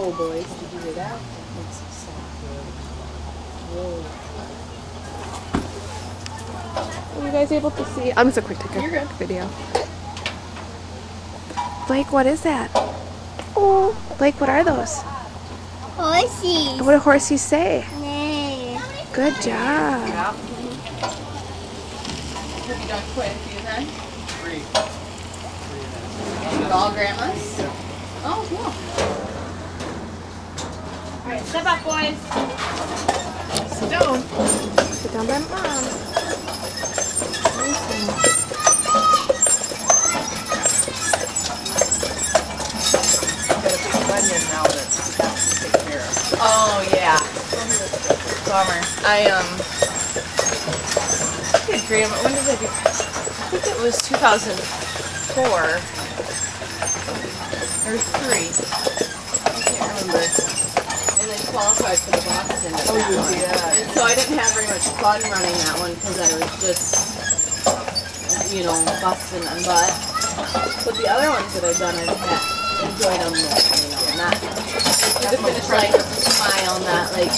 Oh boys, did you hear that? That makes me sad. Whoa. Are you guys able to see? I'm just a quick take a You're good. video. Blake, what is that? Oh, Blake, what are those? Horses. What do horses say? Nay. Good job. Yeah. Have you done quite a few then? 3. All grandmas? Oh, cool. Alright, step up, boys. Sit down. Sit down by mom. Got a big onion now that has to take care of. Oh, yeah. Bummer. I did dream. When did I do? I think it was 2004 or 3. I can't remember. And then qualified for the Boston. Oh, you did. And so I didn't have very much fun running that one because I was just, you know, busting my butt. But the other ones that I've done, I've enjoyed them more, you know, not. The finish line with a smile, not like.